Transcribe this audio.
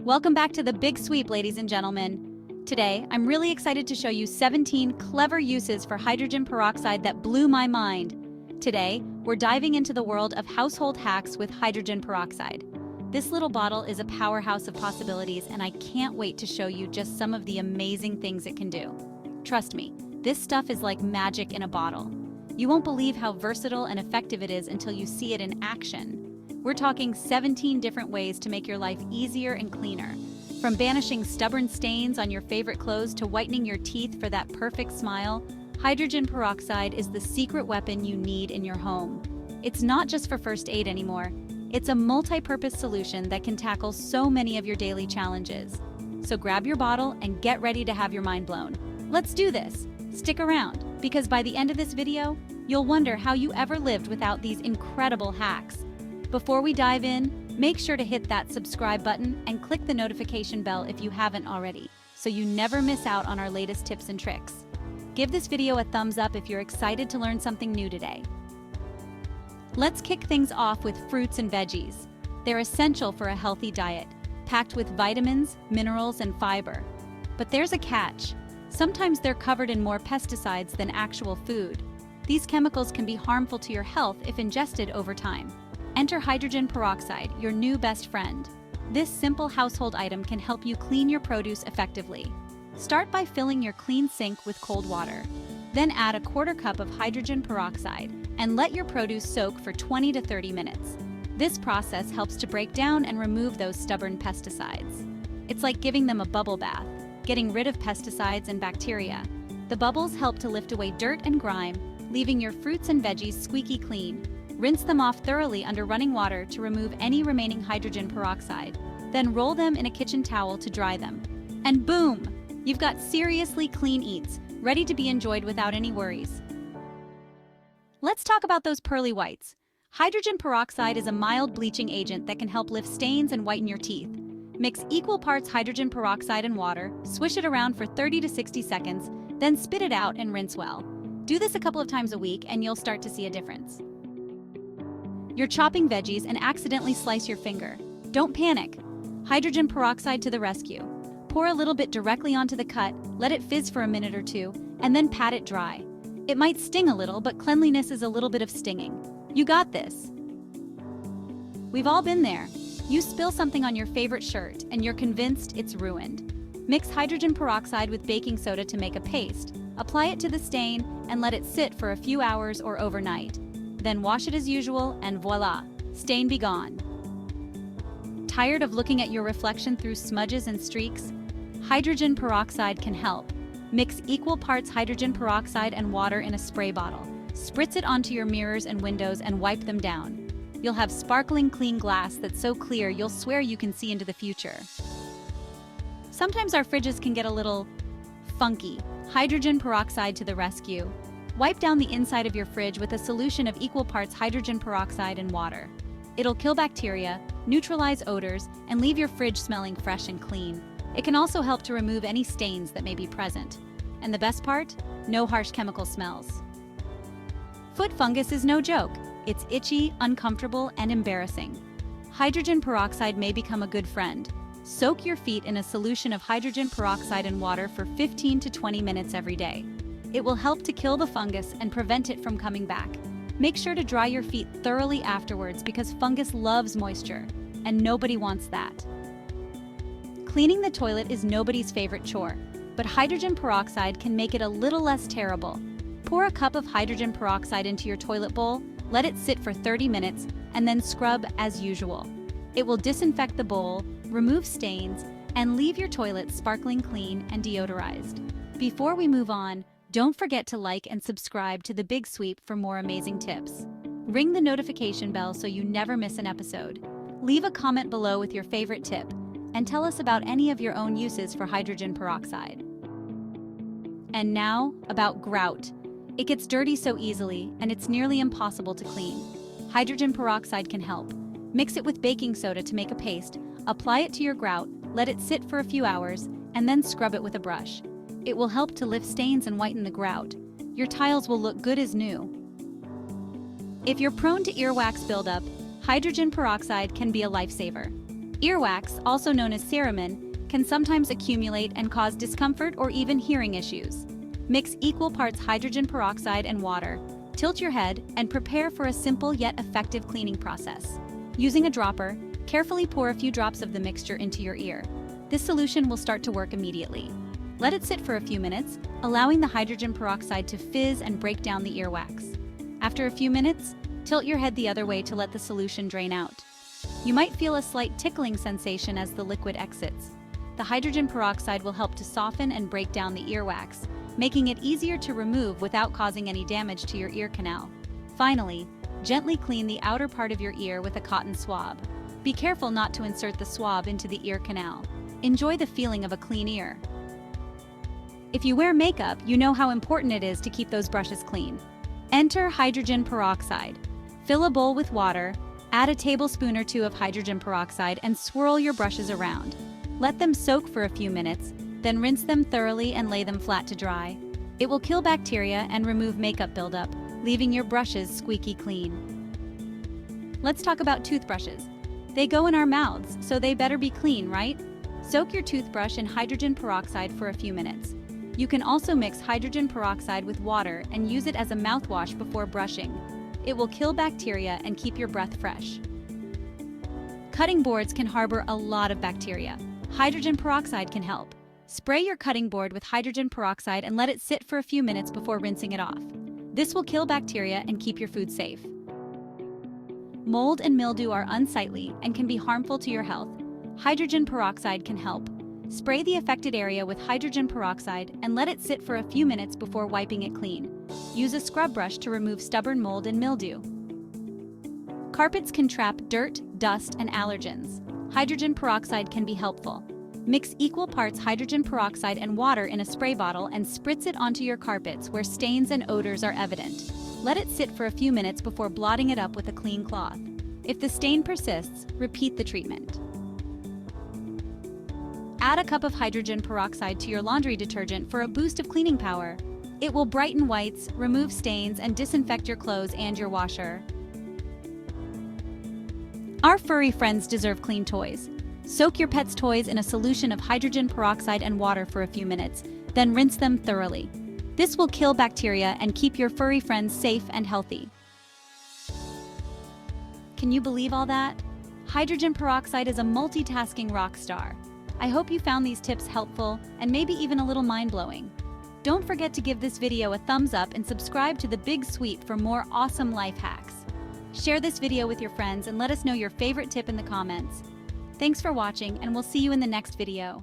Welcome back to the Big Sweep, ladies and gentlemen. Today, I'm really excited to show you 17 clever uses for hydrogen peroxide that blew my mind. Today, we're diving into the world of household hacks with hydrogen peroxide. This little bottle is a powerhouse of possibilities, and I can't wait to show you just some of the amazing things it can do. Trust me, this stuff is like magic in a bottle. You won't believe how versatile and effective it is until you see it in action. We're talking 17 different ways to make your life easier and cleaner. From banishing stubborn stains on your favorite clothes to whitening your teeth for that perfect smile, hydrogen peroxide is the secret weapon you need in your home. It's not just for first aid anymore. It's a multi-purpose solution that can tackle so many of your daily challenges. So grab your bottle and get ready to have your mind blown. Let's do this. Stick around, because by the end of this video, you'll wonder how you ever lived without these incredible hacks. Before we dive in, make sure to hit that subscribe button and click the notification bell if you haven't already, so you never miss out on our latest tips and tricks. Give this video a thumbs up if you're excited to learn something new today. Let's kick things off with fruits and veggies. They're essential for a healthy diet, packed with vitamins, minerals, and fiber. But there's a catch. Sometimes they're covered in more pesticides than actual food. These chemicals can be harmful to your health if ingested over time. Enter hydrogen peroxide, your new best friend. This simple household item can help you clean your produce effectively. Start by filling your clean sink with cold water. Then add a quarter cup of hydrogen peroxide and let your produce soak for 20 to 30 minutes. This process helps to break down and remove those stubborn pesticides. It's like giving them a bubble bath, getting rid of pesticides and bacteria. The bubbles help to lift away dirt and grime, leaving your fruits and veggies squeaky clean. Rinse them off thoroughly under running water to remove any remaining hydrogen peroxide. Then roll them in a kitchen towel to dry them. And boom! You've got seriously clean eats, ready to be enjoyed without any worries. Let's talk about those pearly whites. Hydrogen peroxide is a mild bleaching agent that can help lift stains and whiten your teeth. Mix equal parts hydrogen peroxide and water, swish it around for 30 to 60 seconds, then spit it out and rinse well. Do this a couple of times a week and you'll start to see a difference. You're chopping veggies and accidentally slice your finger. Don't panic. Hydrogen peroxide to the rescue. Pour a little bit directly onto the cut, let it fizz for a minute or two, and then pat it dry. It might sting a little, but cleanliness is a little bit of stinging. You got this. We've all been there. You spill something on your favorite shirt, and you're convinced it's ruined. Mix hydrogen peroxide with baking soda to make a paste. Apply it to the stain and let it sit for a few hours or overnight. Then wash it as usual, and voila, stain be gone. Tired of looking at your reflection through smudges and streaks? Hydrogen peroxide can help. Mix equal parts hydrogen peroxide and water in a spray bottle. Spritz it onto your mirrors and windows and wipe them down. You'll have sparkling clean glass that's so clear you'll swear you can see into the future. Sometimes our fridges can get a little funky. Hydrogen peroxide to the rescue. Wipe down the inside of your fridge with a solution of equal parts hydrogen peroxide and water. It'll kill bacteria, neutralize odors, and leave your fridge smelling fresh and clean. It can also help to remove any stains that may be present. And the best part? No harsh chemical smells. Foot fungus is no joke. It's itchy, uncomfortable, and embarrassing. Hydrogen peroxide may become a good friend. Soak your feet in a solution of hydrogen peroxide and water for 15 to 20 minutes every day. It will help to kill the fungus and prevent it from coming back. Make sure to dry your feet thoroughly afterwards because fungus loves moisture, and nobody wants that. Cleaning the toilet is nobody's favorite chore, but hydrogen peroxide can make it a little less terrible. Pour a cup of hydrogen peroxide into your toilet bowl, let it sit for 30 minutes, and then scrub as usual. It will disinfect the bowl, remove stains, and leave your toilet sparkling clean and deodorized. Before we move on, don't forget to like and subscribe to The Big Sweep for more amazing tips. Ring the notification bell so you never miss an episode. Leave a comment below with your favorite tip, and tell us about any of your own uses for hydrogen peroxide. And now, about grout. It gets dirty so easily, and it's nearly impossible to clean. Hydrogen peroxide can help. Mix it with baking soda to make a paste, apply it to your grout, let it sit for a few hours, and then scrub it with a brush. It will help to lift stains and whiten the grout. Your tiles will look good as new. If you're prone to earwax buildup, hydrogen peroxide can be a lifesaver. Earwax, also known as cerumen, can sometimes accumulate and cause discomfort or even hearing issues. Mix equal parts hydrogen peroxide and water, tilt your head, and prepare for a simple yet effective cleaning process. Using a dropper, carefully pour a few drops of the mixture into your ear. This solution will start to work immediately. Let it sit for a few minutes, allowing the hydrogen peroxide to fizz and break down the earwax. After a few minutes, tilt your head the other way to let the solution drain out. You might feel a slight tickling sensation as the liquid exits. The hydrogen peroxide will help to soften and break down the earwax, making it easier to remove without causing any damage to your ear canal. Finally, gently clean the outer part of your ear with a cotton swab. Be careful not to insert the swab into the ear canal. Enjoy the feeling of a clean ear. If you wear makeup, you know how important it is to keep those brushes clean. Enter hydrogen peroxide. Fill a bowl with water, add a tablespoon or two of hydrogen peroxide, and swirl your brushes around. Let them soak for a few minutes, then rinse them thoroughly and lay them flat to dry. It will kill bacteria and remove makeup buildup, leaving your brushes squeaky clean. Let's talk about toothbrushes. They go in our mouths, so they better be clean, right? Soak your toothbrush in hydrogen peroxide for a few minutes. You can also mix hydrogen peroxide with water and use it as a mouthwash before brushing. It will kill bacteria and keep your breath fresh. Cutting boards can harbor a lot of bacteria. Hydrogen peroxide can help. Spray your cutting board with hydrogen peroxide and let it sit for a few minutes before rinsing it off. This will kill bacteria and keep your food safe. Mold and mildew are unsightly and can be harmful to your health. Hydrogen peroxide can help. Spray the affected area with hydrogen peroxide and let it sit for a few minutes before wiping it clean. Use a scrub brush to remove stubborn mold and mildew. Carpets can trap dirt, dust, and allergens. Hydrogen peroxide can be helpful. Mix equal parts hydrogen peroxide and water in a spray bottle and spritz it onto your carpets where stains and odors are evident. Let it sit for a few minutes before blotting it up with a clean cloth. If the stain persists, repeat the treatment. Add a cup of hydrogen peroxide to your laundry detergent for a boost of cleaning power. It will brighten whites, remove stains, and disinfect your clothes and your washer. Our furry friends deserve clean toys. Soak your pet's toys in a solution of hydrogen peroxide and water for a few minutes, then rinse them thoroughly. This will kill bacteria and keep your furry friends safe and healthy. Can you believe all that? Hydrogen peroxide is a multitasking rock star. I hope you found these tips helpful and maybe even a little mind-blowing. Don't forget to give this video a thumbs up and subscribe to The Big Sweep for more awesome life hacks. Share this video with your friends and let us know your favorite tip in the comments. Thanks for watching, and we'll see you in the next video.